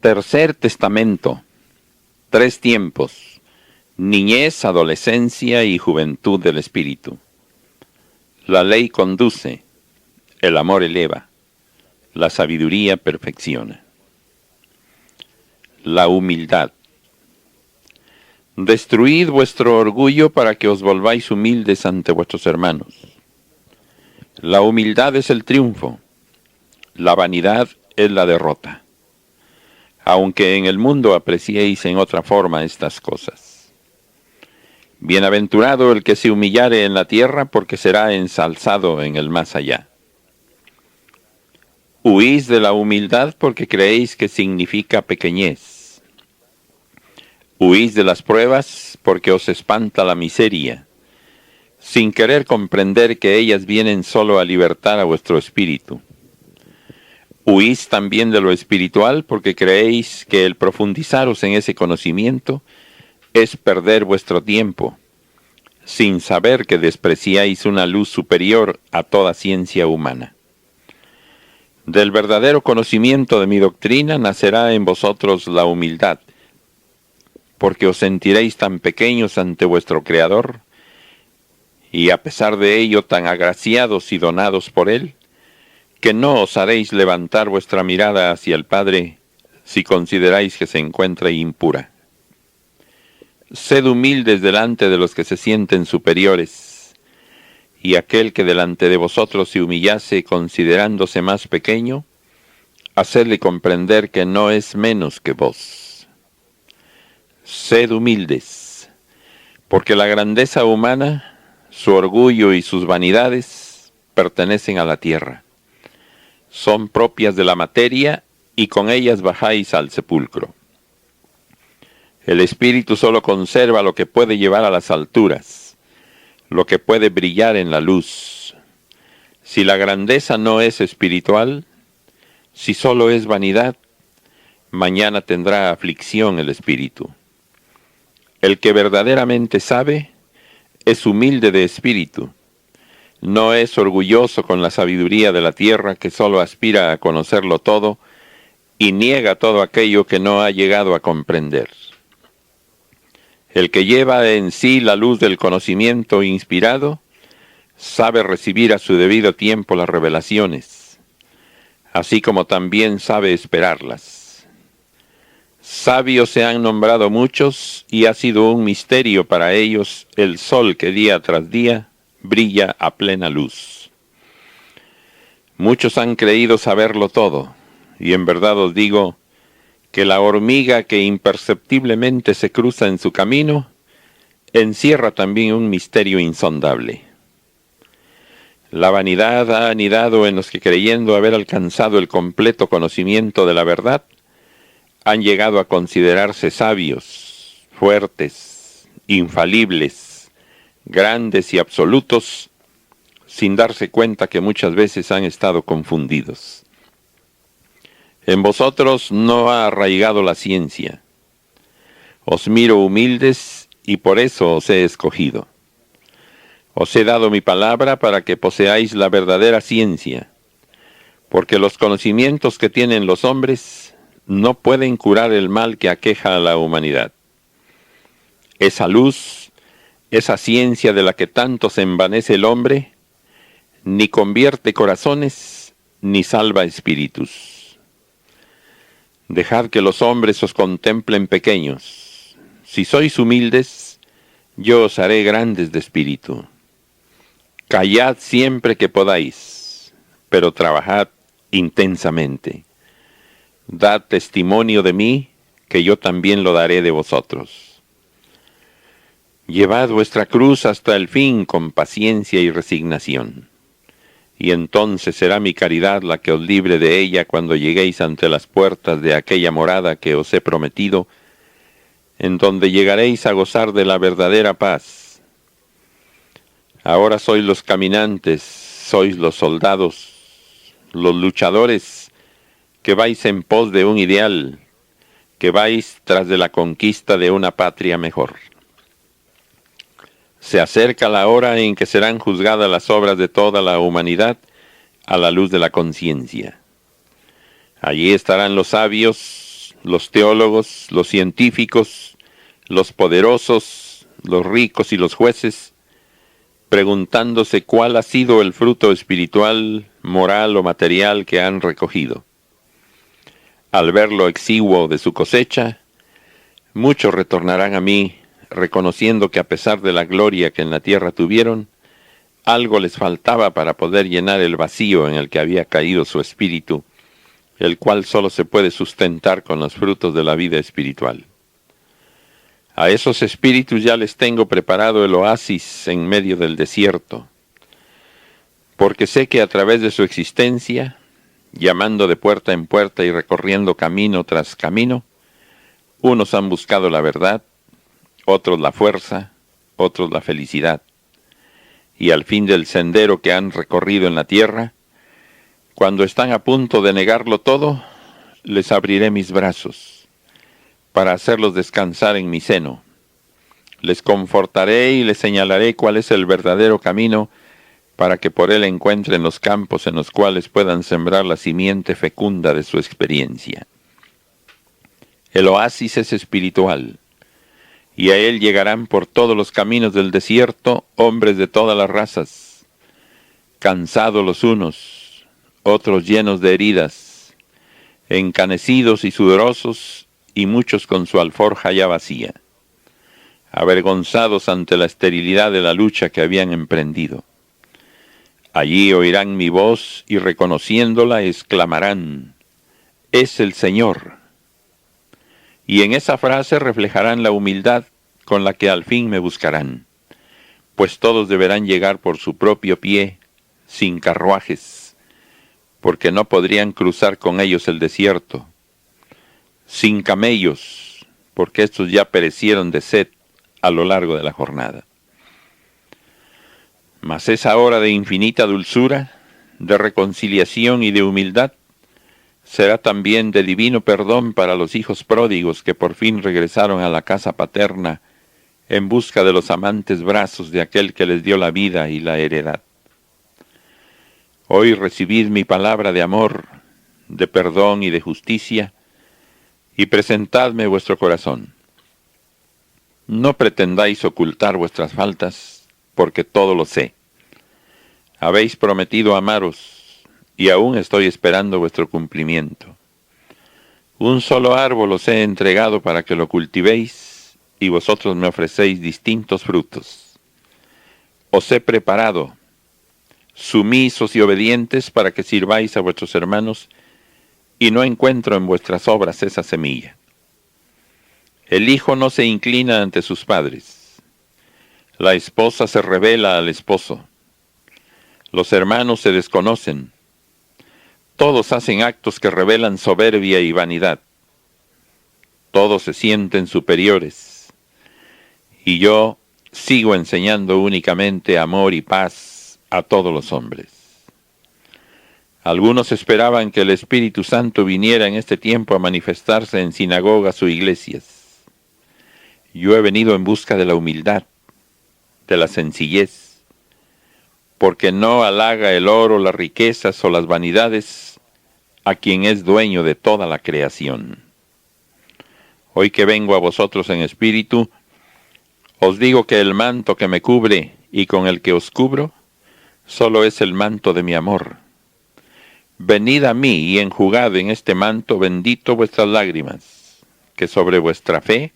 Tercer testamento. 3 tiempos: niñez, adolescencia y juventud del espíritu. La ley conduce, el amor eleva, la sabiduría perfecciona. La humildad. Destruid vuestro orgullo para que os volváis humildes ante vuestros hermanos. La humildad es el triunfo, la vanidad es la derrota, aunque en el mundo apreciéis en otra forma estas cosas. Bienaventurado el que se humillare en la tierra, porque será ensalzado en el más allá. Huís de la humildad porque creéis que significa pequeñez. Huís de las pruebas porque os espanta la miseria, sin querer comprender que ellas vienen solo a libertar a vuestro espíritu. Huís también de lo espiritual porque creéis que el profundizaros en ese conocimiento es perder vuestro tiempo, sin saber que despreciáis una luz superior a toda ciencia humana. Del verdadero conocimiento de mi doctrina nacerá en vosotros la humildad, porque os sentiréis tan pequeños ante vuestro Creador, y a pesar de ello tan agraciados y donados por Él, que no osaréis levantar vuestra mirada hacia el Padre si consideráis que se encuentra impura. Sed humildes delante de los que se sienten superiores, y aquel que delante de vosotros se humillase considerándose más pequeño, hacedle comprender que no es menos que vos. Sed humildes, porque la grandeza humana, su orgullo y sus vanidades pertenecen a la tierra. Son propias de la materia y con ellas bajáis al sepulcro. El espíritu solo conserva lo que puede llevar a las alturas, lo que puede brillar en la luz. Si la grandeza no es espiritual, si solo es vanidad, mañana tendrá aflicción el espíritu. El que verdaderamente sabe es humilde de espíritu. No es orgulloso con la sabiduría de la tierra que solo aspira a conocerlo todo y niega todo aquello que no ha llegado a comprender. El que lleva en sí la luz del conocimiento inspirado sabe recibir a su debido tiempo las revelaciones, así como también sabe esperarlas. Sabios se han nombrado muchos y ha sido un misterio para ellos el sol que día tras día brilla a plena luz. Muchos han creído saberlo todo, y en verdad os digo que la hormiga que imperceptiblemente se cruza en su camino encierra también un misterio insondable. La vanidad ha anidado en los que, creyendo haber alcanzado el completo conocimiento de la verdad, han llegado a considerarse sabios, fuertes, infalibles, grandes y absolutos, sin darse cuenta que muchas veces han estado confundidos. En vosotros no ha arraigado la ciencia. Os miro humildes y por eso os he escogido. Os he dado mi palabra para que poseáis la verdadera ciencia, porque los conocimientos que tienen los hombres no pueden curar el mal que aqueja a la humanidad. Esa luz, esa ciencia de la que tanto se envanece el hombre, ni convierte corazones, ni salva espíritus. Dejad que los hombres os contemplen pequeños. Si sois humildes, yo os haré grandes de espíritu. Callad siempre que podáis, pero trabajad intensamente. Dad testimonio de mí, que yo también lo daré de vosotros. Llevad vuestra cruz hasta el fin con paciencia y resignación. Y entonces será mi caridad la que os libre de ella cuando lleguéis ante las puertas de aquella morada que os he prometido, en donde llegaréis a gozar de la verdadera paz. Ahora sois los caminantes, sois los soldados, los luchadores que vais en pos de un ideal, que vais tras de la conquista de una patria mejor. Se acerca la hora en que serán juzgadas las obras de toda la humanidad a la luz de la conciencia. Allí estarán los sabios, los teólogos, los científicos, los poderosos, los ricos y los jueces, preguntándose cuál ha sido el fruto espiritual, moral o material que han recogido. Al ver lo exiguo de su cosecha, muchos retornarán a mí, reconociendo que a pesar de la gloria que en la tierra tuvieron, algo les faltaba para poder llenar el vacío en el que había caído su espíritu, el cual solo se puede sustentar con los frutos de la vida espiritual. A esos espíritus ya les tengo preparado el oasis en medio del desierto, porque sé que a través de su existencia, llamando de puerta en puerta y recorriendo camino tras camino, unos han buscado la verdad, otros la fuerza, otros la felicidad. Y al fin del sendero que han recorrido en la tierra, cuando están a punto de negarlo todo, les abriré mis brazos, para hacerlos descansar en mi seno. Les confortaré y les señalaré cuál es el verdadero camino, para que por él encuentren los campos en los cuales puedan sembrar la simiente fecunda de su experiencia. El oasis es espiritual, y a él llegarán por todos los caminos del desierto hombres de todas las razas, cansados los unos, otros llenos de heridas, encanecidos y sudorosos, y muchos con su alforja ya vacía, avergonzados ante la esterilidad de la lucha que habían emprendido. Allí oirán mi voz y reconociéndola exclamarán: «Es el Señor». Y en esa frase reflejarán la humildad con la que al fin me buscarán, pues todos deberán llegar por su propio pie, sin carruajes, porque no podrían cruzar con ellos el desierto, sin camellos, porque estos ya perecieron de sed a lo largo de la jornada. Mas esa hora de infinita dulzura, de reconciliación y de humildad, será también de divino perdón para los hijos pródigos que por fin regresaron a la casa paterna en busca de los amantes brazos de aquel que les dio la vida y la heredad. Hoy recibid mi palabra de amor, de perdón y de justicia, y presentadme vuestro corazón. No pretendáis ocultar vuestras faltas, porque todo lo sé. Habéis prometido amaros, y aún estoy esperando vuestro cumplimiento. Un solo árbol os he entregado para que lo cultivéis, y vosotros me ofrecéis distintos frutos. Os he preparado, sumisos y obedientes, para que sirváis a vuestros hermanos, y no encuentro en vuestras obras esa semilla. El hijo no se inclina ante sus padres. La esposa se revela al esposo. Los hermanos se desconocen. Todos hacen actos que revelan soberbia y vanidad. Todos se sienten superiores. Y yo sigo enseñando únicamente amor y paz a todos los hombres. Algunos esperaban que el Espíritu Santo viniera en este tiempo a manifestarse en sinagogas o iglesias. Yo he venido en busca de la humildad, de la sencillez, porque no halaga el oro, las riquezas o las vanidades a quien es dueño de toda la creación. Hoy que vengo a vosotros en espíritu, os digo que el manto que me cubre y con el que os cubro, solo es el manto de mi amor. Venid a mí y enjugad en este manto bendito vuestras lágrimas, que sobre vuestra fe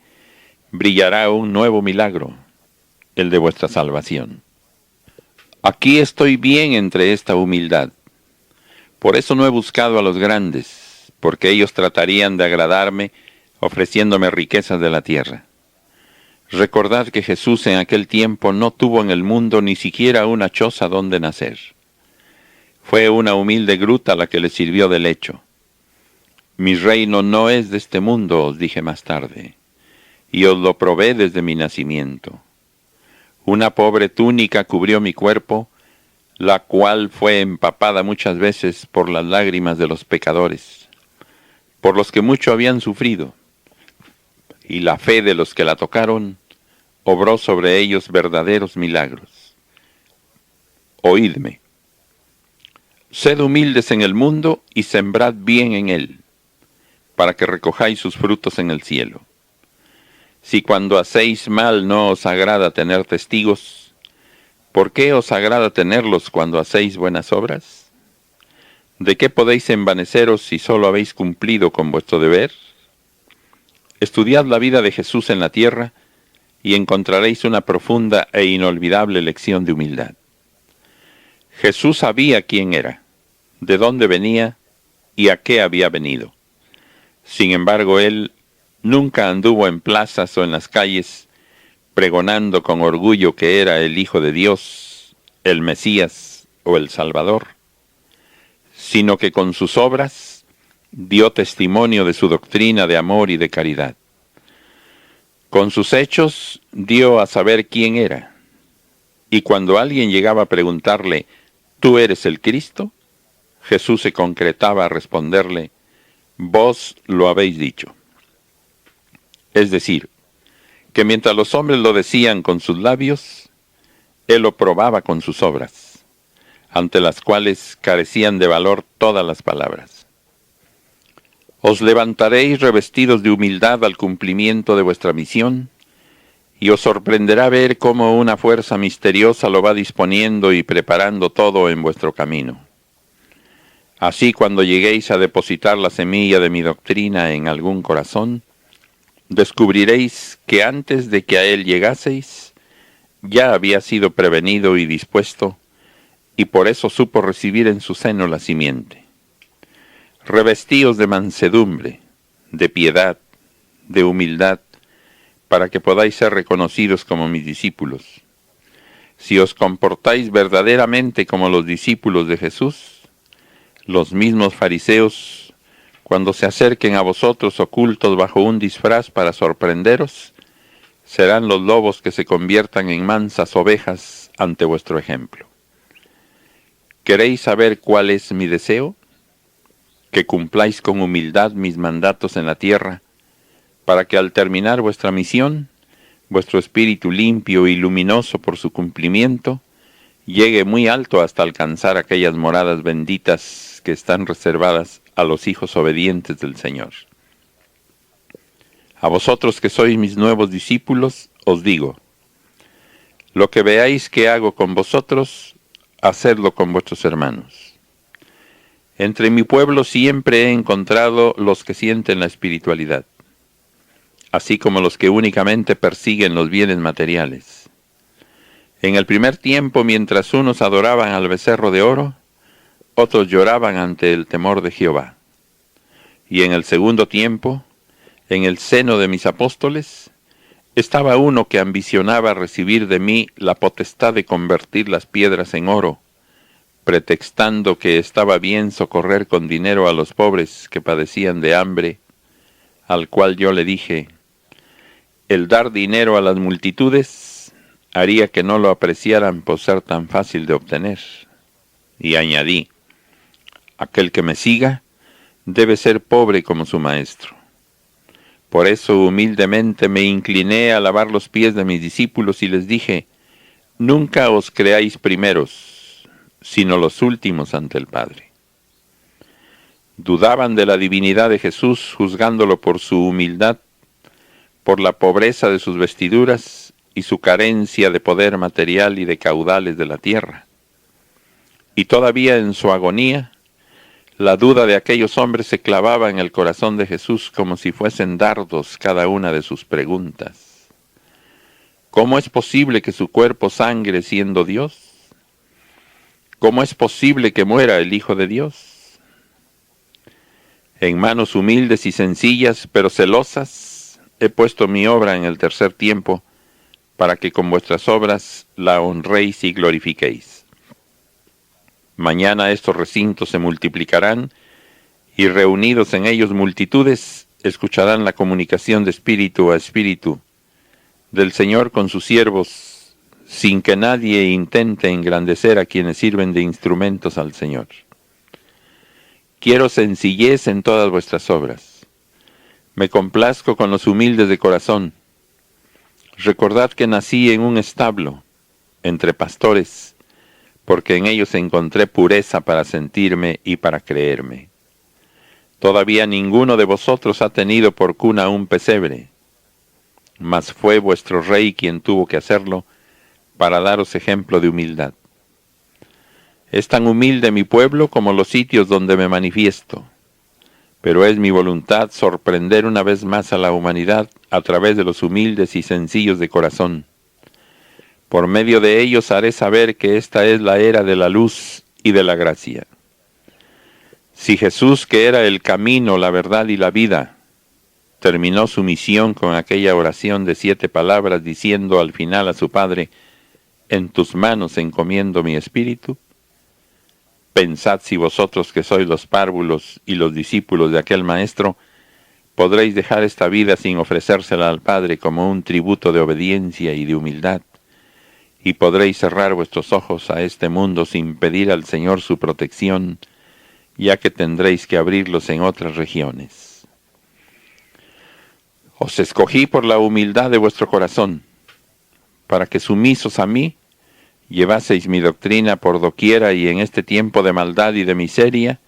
brillará un nuevo milagro, el de vuestra salvación. Aquí estoy bien entre esta humildad. Por eso no he buscado a los grandes, porque ellos tratarían de agradarme ofreciéndome riquezas de la tierra. Recordad que Jesús en aquel tiempo no tuvo en el mundo ni siquiera una choza donde nacer. Fue una humilde gruta la que le sirvió de lecho. Mi reino no es de este mundo, os dije más tarde, y os lo probé desde mi nacimiento. Una pobre túnica cubrió mi cuerpo, la cual fue empapada muchas veces por las lágrimas de los pecadores, por los que mucho habían sufrido, y la fe de los que la tocaron obró sobre ellos verdaderos milagros. Oídme. Sed humildes en el mundo y sembrad bien en él, para que recojáis sus frutos en el cielo. Si cuando hacéis mal no os agrada tener testigos, ¿por qué os agrada tenerlos cuando hacéis buenas obras? ¿De qué podéis envaneceros si solo habéis cumplido con vuestro deber? Estudiad la vida de Jesús en la tierra y encontraréis una profunda e inolvidable lección de humildad. Jesús sabía quién era, de dónde venía y a qué había venido. Sin embargo, él nunca anduvo en plazas o en las calles pregonando con orgullo que era el Hijo de Dios, el Mesías o el Salvador, sino que con sus obras dio testimonio de su doctrina de amor y de caridad. Con sus hechos dio a saber quién era, y cuando alguien llegaba a preguntarle, ¿tú eres el Cristo?, Jesús se concretaba a responderle, vos lo habéis dicho. Es decir, que mientras los hombres lo decían con sus labios, él lo probaba con sus obras, ante las cuales carecían de valor todas las palabras. Os levantaréis revestidos de humildad al cumplimiento de vuestra misión, y os sorprenderá ver cómo una fuerza misteriosa lo va disponiendo y preparando todo en vuestro camino. Así, cuando lleguéis a depositar la semilla de mi doctrina en algún corazón, descubriréis que antes de que a él llegaseis, ya había sido prevenido y dispuesto, y por eso supo recibir en su seno la simiente. Revestíos de mansedumbre, de piedad, de humildad, para que podáis ser reconocidos como mis discípulos. Si os comportáis verdaderamente como los discípulos de Jesús, los mismos fariseos, cuando se acerquen a vosotros ocultos bajo un disfraz para sorprenderos, serán los lobos que se conviertan en mansas ovejas ante vuestro ejemplo. ¿Queréis saber cuál es mi deseo? Que cumpláis con humildad mis mandatos en la tierra, para que al terminar vuestra misión, vuestro espíritu limpio y luminoso por su cumplimiento, llegue muy alto hasta alcanzar aquellas moradas benditas que están reservadas a los hijos obedientes del Señor. A vosotros que sois mis nuevos discípulos, os digo, lo que veáis que hago con vosotros, hacedlo con vuestros hermanos. Entre mi pueblo siempre he encontrado los que sienten la espiritualidad, así como los que únicamente persiguen los bienes materiales. En el primer tiempo, mientras unos adoraban al becerro de oro, otros lloraban ante el temor de Jehová. Y en el segundo tiempo, en el seno de mis apóstoles, estaba uno que ambicionaba recibir de mí la potestad de convertir las piedras en oro, pretextando que estaba bien socorrer con dinero a los pobres que padecían de hambre, al cual yo le dije, el dar dinero a las multitudes haría que no lo apreciaran por ser tan fácil de obtener. Y añadí, aquel que me siga debe ser pobre como su maestro. Por eso humildemente me incliné a lavar los pies de mis discípulos y les dije, nunca os creáis primeros, sino los últimos ante el Padre. Dudaban de la divinidad de Jesús, juzgándolo por su humildad, por la pobreza de sus vestiduras y su carencia de poder material y de caudales de la tierra. Y todavía en su agonía, la duda de aquellos hombres se clavaba en el corazón de Jesús como si fuesen dardos cada una de sus preguntas. ¿Cómo es posible que su cuerpo sangre siendo Dios? ¿Cómo es posible que muera el Hijo de Dios? En manos humildes y sencillas, pero celosas, he puesto mi obra en el tercer tiempo, para que con vuestras obras la honréis y glorifiquéis. Mañana estos recintos se multiplicarán, y reunidos en ellos multitudes, escucharán la comunicación de espíritu a espíritu del Señor con sus siervos, sin que nadie intente engrandecer a quienes sirven de instrumentos al Señor. Quiero sencillez en todas vuestras obras. Me complazco con los humildes de corazón. Recordad que nací en un establo, entre pastores, porque en ellos encontré pureza para sentirme y para creerme. Todavía ninguno de vosotros ha tenido por cuna un pesebre, mas fue vuestro rey quien tuvo que hacerlo para daros ejemplo de humildad. Es tan humilde mi pueblo como los sitios donde me manifiesto, pero es mi voluntad sorprender una vez más a la humanidad a través de los humildes y sencillos de corazón. Por medio de ellos haré saber que esta es la era de la luz y de la gracia. Si Jesús, que era el camino, la verdad y la vida, terminó su misión con aquella oración de 7 palabras diciendo al final a su Padre: «En tus manos encomiendo mi espíritu», pensad si vosotros que sois los párvulos y los discípulos de aquel Maestro, podréis dejar esta vida sin ofrecérsela al Padre como un tributo de obediencia y de humildad, y podréis cerrar vuestros ojos a este mundo sin pedir al Señor su protección, ya que tendréis que abrirlos en otras regiones. Os escogí por la humildad de vuestro corazón, para que sumisos a mí, llevaseis mi doctrina por doquiera y en este tiempo de maldad y de miseria,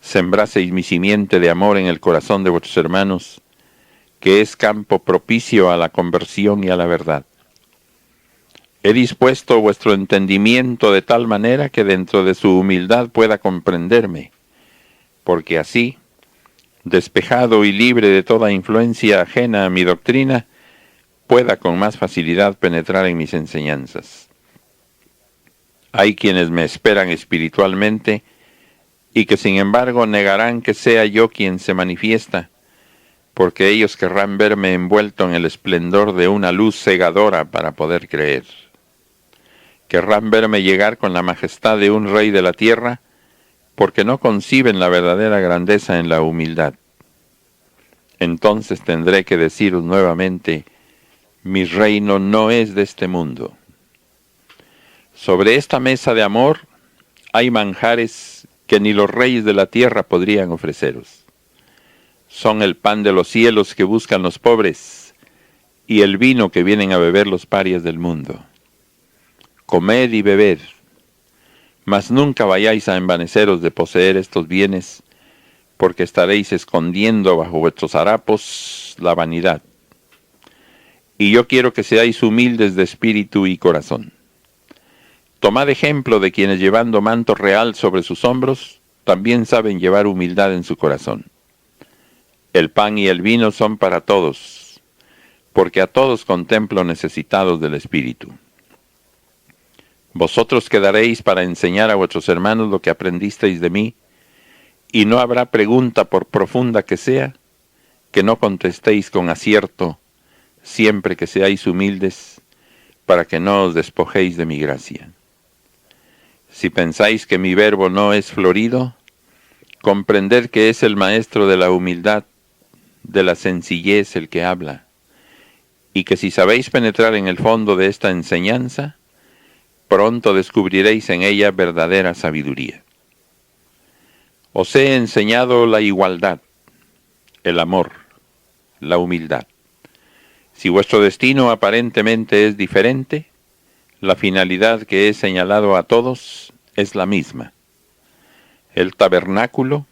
sembraseis mi simiente de amor en el corazón de vuestros hermanos, que es campo propicio a la conversión y a la verdad. He dispuesto vuestro entendimiento de tal manera que dentro de su humildad pueda comprenderme, porque así, despejado y libre de toda influencia ajena a mi doctrina, pueda con más facilidad penetrar en mis enseñanzas. Hay quienes me esperan espiritualmente y que sin embargo negarán que sea yo quien se manifiesta, porque ellos querrán verme envuelto en el esplendor de una luz cegadora para poder creer. Querrán verme llegar con la majestad de un rey de la tierra, porque no conciben la verdadera grandeza en la humildad. Entonces tendré que deciros nuevamente: mi reino no es de este mundo. Sobre esta mesa de amor hay manjares que ni los reyes de la tierra podrían ofreceros. Son el pan de los cielos que buscan los pobres y el vino que vienen a beber los parias del mundo. Comed y bebed, mas nunca vayáis a envaneceros de poseer estos bienes, porque estaréis escondiendo bajo vuestros harapos la vanidad. Y yo quiero que seáis humildes de espíritu y corazón. Tomad ejemplo de quienes llevando manto real sobre sus hombros, también saben llevar humildad en su corazón. El pan y el vino son para todos, porque a todos contemplo necesitados del Espíritu. Vosotros quedaréis para enseñar a vuestros hermanos lo que aprendisteis de mí, y no habrá pregunta, por profunda que sea, que no contestéis con acierto, siempre que seáis humildes, para que no os despojéis de mi gracia. Si pensáis que mi verbo no es florido, comprended que es el maestro de la humildad, de la sencillez el que habla, y que si sabéis penetrar en el fondo de esta enseñanza, pronto descubriréis en ella verdadera sabiduría. Os he enseñado la igualdad, el amor, la humildad. Si vuestro destino aparentemente es diferente, la finalidad que he señalado a todos es la misma. El tabernáculo,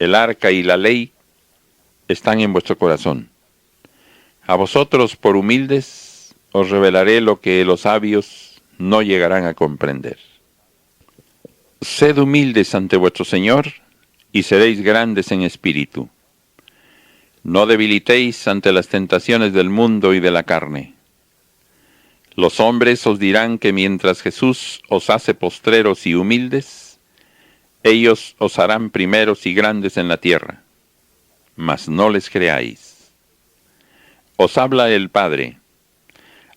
el arca y la ley están en vuestro corazón. A vosotros, por humildes, os revelaré lo que los sabios no llegarán a comprender. Sed humildes ante vuestro Señor y seréis grandes en espíritu. No debilitéis ante las tentaciones del mundo y de la carne. Los hombres os dirán que mientras Jesús os hace postreros y humildes, ellos os harán primeros y grandes en la tierra, mas no les creáis. Os habla el Padre,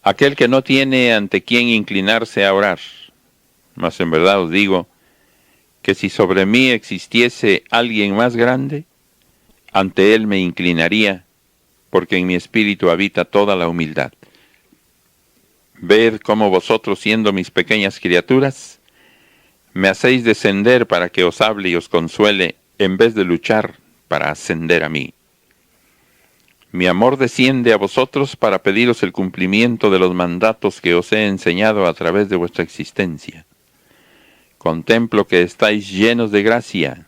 aquel que no tiene ante quién inclinarse a orar, mas en verdad os digo que si sobre mí existiese alguien más grande, ante él me inclinaría, porque en mi espíritu habita toda la humildad. Ved cómo vosotros, siendo mis pequeñas criaturas, me hacéis descender para que os hable y os consuele, en vez de luchar para ascender a mí. Mi amor desciende a vosotros para pediros el cumplimiento de los mandatos que os he enseñado a través de vuestra existencia. Contemplo que estáis llenos de gracia,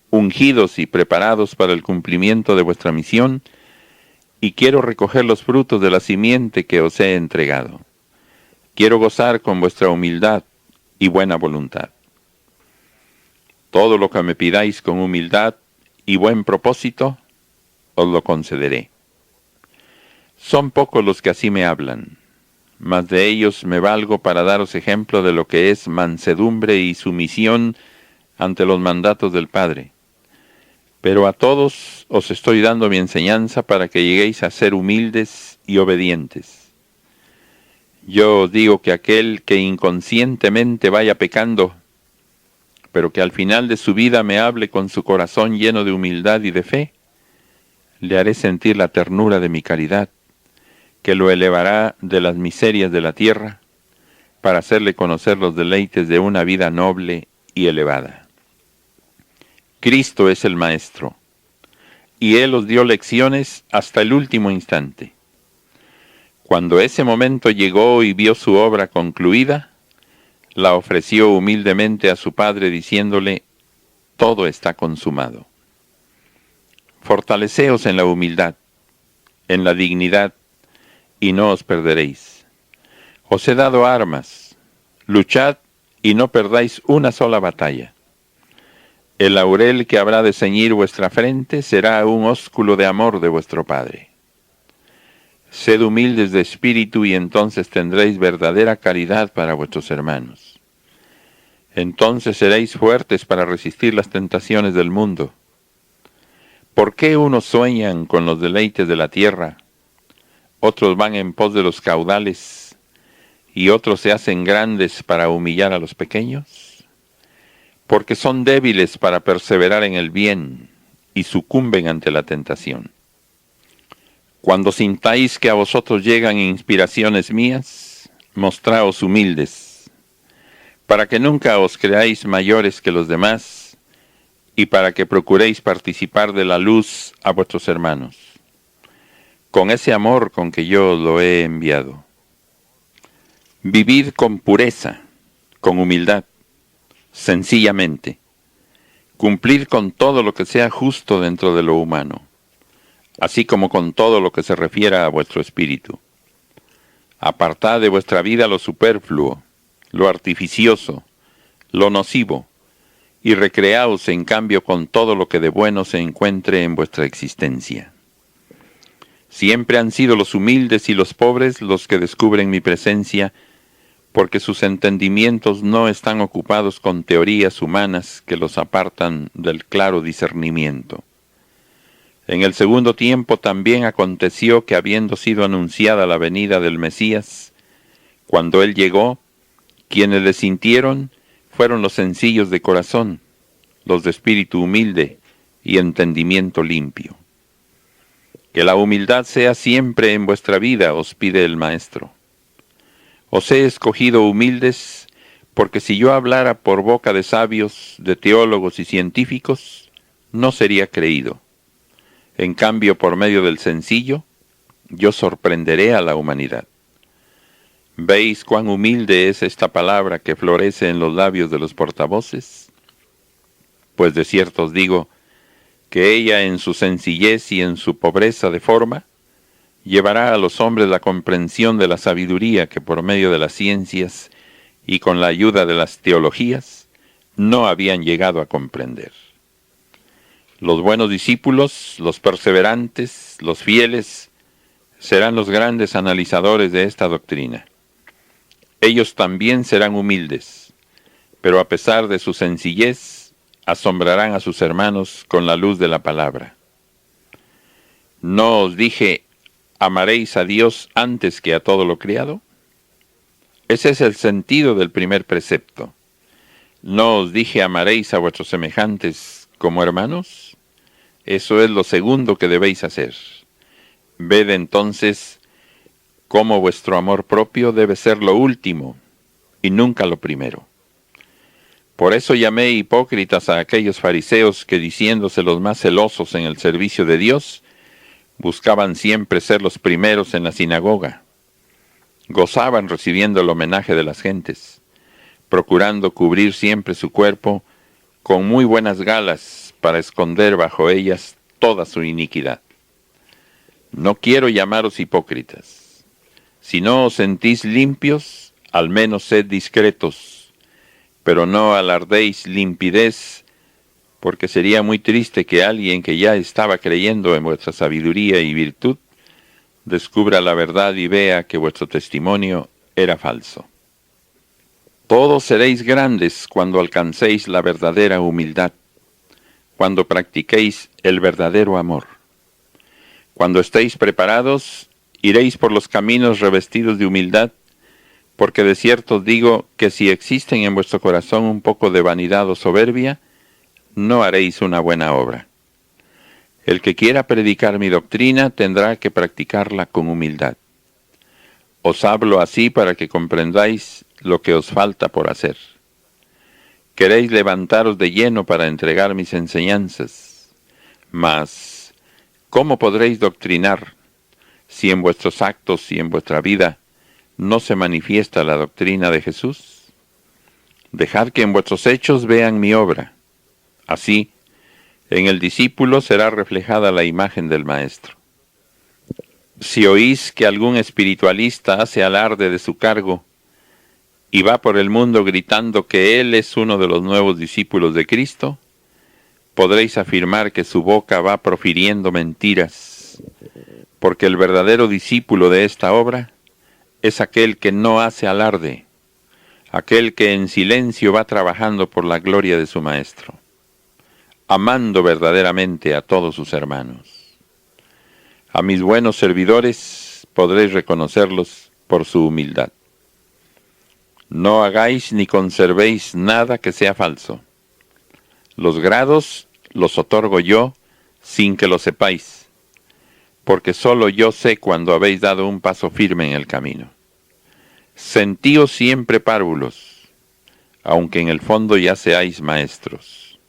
ungidos y preparados para el cumplimiento de vuestra misión, y quiero recoger los frutos de la simiente que os he entregado. Quiero gozar con vuestra humildad y buena voluntad. Todo lo que me pidáis con humildad y buen propósito, os lo concederé. Son pocos los que así me hablan, mas de ellos me valgo para daros ejemplo de lo que es mansedumbre y sumisión ante los mandatos del Padre. Pero a todos os estoy dando mi enseñanza para que lleguéis a ser humildes y obedientes. Yo os digo que aquel que inconscientemente vaya pecando, pero que al final de su vida me hable con su corazón lleno de humildad y de fe, le haré sentir la ternura de mi caridad, que lo elevará de las miserias de la tierra, para hacerle conocer los deleites de una vida noble y elevada. Cristo es el Maestro, y Él os dio lecciones hasta el último instante. Cuando ese momento llegó y vio su obra concluida, la ofreció humildemente a su Padre diciéndole: todo está consumado. Fortaleceos en la humildad, en la dignidad, y no os perderéis. Os he dado armas, luchad y no perdáis una sola batalla. El laurel que habrá de ceñir vuestra frente será un ósculo de amor de vuestro Padre. Sed humildes de espíritu y entonces tendréis verdadera caridad para vuestros hermanos. Entonces seréis fuertes para resistir las tentaciones del mundo. ¿Por qué unos sueñan con los deleites de la tierra, otros van en pos de los caudales y otros se hacen grandes para humillar a los pequeños? Porque son débiles para perseverar en el bien y sucumben ante la tentación. Cuando sintáis que a vosotros llegan inspiraciones mías, mostraos humildes, para que nunca os creáis mayores que los demás y para que procuréis participar de la luz a vuestros hermanos, con ese amor con que yo os lo he enviado. Vivid con pureza, con humildad, sencillamente. Cumplir con todo lo que sea justo dentro de lo humano, así como con todo lo que se refiera a vuestro espíritu. Apartad de vuestra vida lo superfluo, lo artificioso, lo nocivo, y recreaos en cambio con todo lo que de bueno se encuentre en vuestra existencia. Siempre han sido los humildes y los pobres los que descubren mi presencia, porque sus entendimientos no están ocupados con teorías humanas que los apartan del claro discernimiento. En el segundo tiempo también aconteció que, habiendo sido anunciada la venida del Mesías, cuando él llegó, quienes le sintieron fueron los sencillos de corazón, los de espíritu humilde y entendimiento limpio. Que la humildad sea siempre en vuestra vida, os pide el Maestro. Os he escogido humildes, porque si yo hablara por boca de sabios, de teólogos y científicos, no sería creído. En cambio, por medio del sencillo, yo sorprenderé a la humanidad. ¿Veis cuán humilde es esta palabra que florece en los labios de los portavoces? Pues de cierto os digo, que ella en su sencillez y en su pobreza de forma, llevará a los hombres la comprensión de la sabiduría que por medio de las ciencias y con la ayuda de las teologías no habían llegado a comprender. Los buenos discípulos, los perseverantes, los fieles, serán los grandes analizadores de esta doctrina. Ellos también serán humildes, pero a pesar de su sencillez, asombrarán a sus hermanos con la luz de la palabra. ¿No os dije: amaréis a Dios antes que a todo lo criado? Ese es el sentido del primer precepto. ¿No os dije: amaréis a vuestros semejantes como hermanos? Eso es lo segundo que debéis hacer. Ved entonces cómo vuestro amor propio debe ser lo último y nunca lo primero. Por eso llamé hipócritas a aquellos fariseos que, diciéndose los más celosos en el servicio de Dios, buscaban siempre ser los primeros en la sinagoga. Gozaban recibiendo el homenaje de las gentes, procurando cubrir siempre su cuerpo con muy buenas galas para esconder bajo ellas toda su iniquidad. No quiero llamaros hipócritas. Si no os sentís limpios, al menos sed discretos, pero no alardéis limpidez, porque sería muy triste que alguien que ya estaba creyendo en vuestra sabiduría y virtud, descubra la verdad y vea que vuestro testimonio era falso. Todos seréis grandes cuando alcancéis la verdadera humildad, cuando practiquéis el verdadero amor. Cuando estéis preparados, iréis por los caminos revestidos de humildad, porque de cierto os digo que si existen en vuestro corazón un poco de vanidad o soberbia, no haréis una buena obra. El que quiera predicar mi doctrina tendrá que practicarla con humildad. Os hablo así para que comprendáis lo que os falta por hacer. Queréis levantaros de lleno para entregar mis enseñanzas, mas ¿cómo podréis doctrinar si en vuestros actos y en vuestra vida no se manifiesta la doctrina de Jesús? Dejad que en vuestros hechos vean mi obra. Así, en el discípulo será reflejada la imagen del Maestro. Si oís que algún espiritualista hace alarde de su cargo y va por el mundo gritando que él es uno de los nuevos discípulos de Cristo, podréis afirmar que su boca va profiriendo mentiras, porque el verdadero discípulo de esta obra es aquel que no hace alarde, aquel que en silencio va trabajando por la gloria de su Maestro, amando verdaderamente a todos sus hermanos. A mis buenos servidores podréis reconocerlos por su humildad. No hagáis ni conservéis nada que sea falso. Los grados los otorgo yo sin que lo sepáis, porque solo yo sé cuando habéis dado un paso firme en el camino. Sentíos siempre párvulos, aunque en el fondo ya seáis maestros.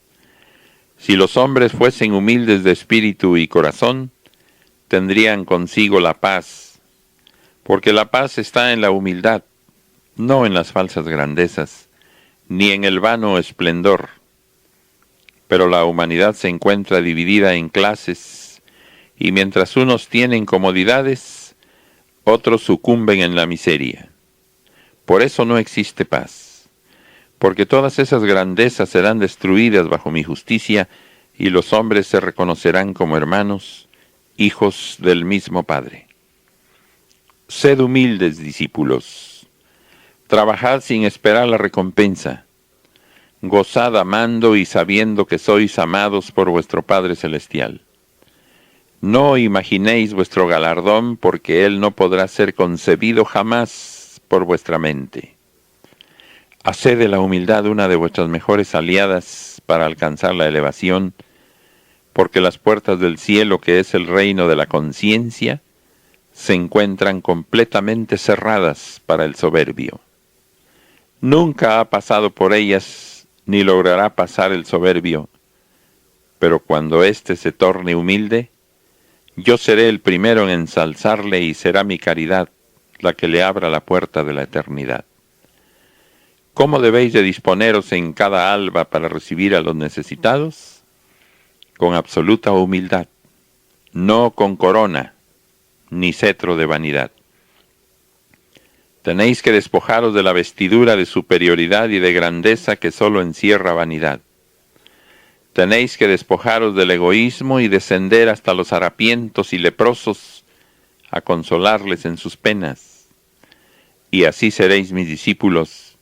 Si los hombres fuesen humildes de espíritu y corazón, tendrían consigo la paz, porque la paz está en la humildad, no en las falsas grandezas, ni en el vano esplendor. Pero la humanidad se encuentra dividida en clases, y mientras unos tienen comodidades, otros sucumben en la miseria. Por eso no existe paz, porque todas esas grandezas serán destruidas bajo mi justicia, y los hombres se reconocerán como hermanos, hijos del mismo Padre. Sed humildes, discípulos. Trabajad sin esperar la recompensa. Gozad amando y sabiendo que sois amados por vuestro Padre Celestial. No imaginéis vuestro galardón, porque él no podrá ser concebido jamás por vuestra mente. Haced de la humildad una de vuestras mejores aliadas para alcanzar la elevación, porque las puertas del cielo, que es el reino de la conciencia, se encuentran completamente cerradas para el soberbio. Nunca ha pasado por ellas, ni logrará pasar el soberbio, pero cuando éste se torne humilde, yo seré el primero en ensalzarle y será mi caridad la que le abra la puerta de la eternidad. ¿Cómo debéis de disponeros en cada alba para recibir a los necesitados? Con absoluta humildad, no con corona, ni cetro de vanidad. Tenéis que despojaros de la vestidura de superioridad y de grandeza que solo encierra vanidad. Tenéis que despojaros del egoísmo y descender hasta los harapientos y leprosos a consolarles en sus penas. Y así seréis mis discípulos,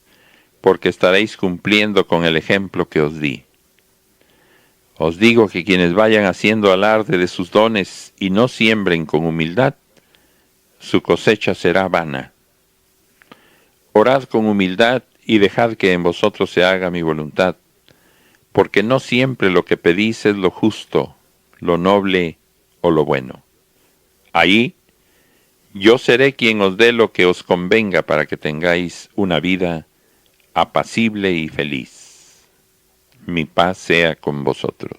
porque estaréis cumpliendo con el ejemplo que os di. Os digo que quienes vayan haciendo alarde de sus dones y no siembren con humildad, su cosecha será vana. Orad con humildad y dejad que en vosotros se haga mi voluntad, porque no siempre lo que pedís es lo justo, lo noble o lo bueno. Ahí yo seré quien os dé lo que os convenga para que tengáis una vida apacible y feliz. Mi paz sea con vosotros.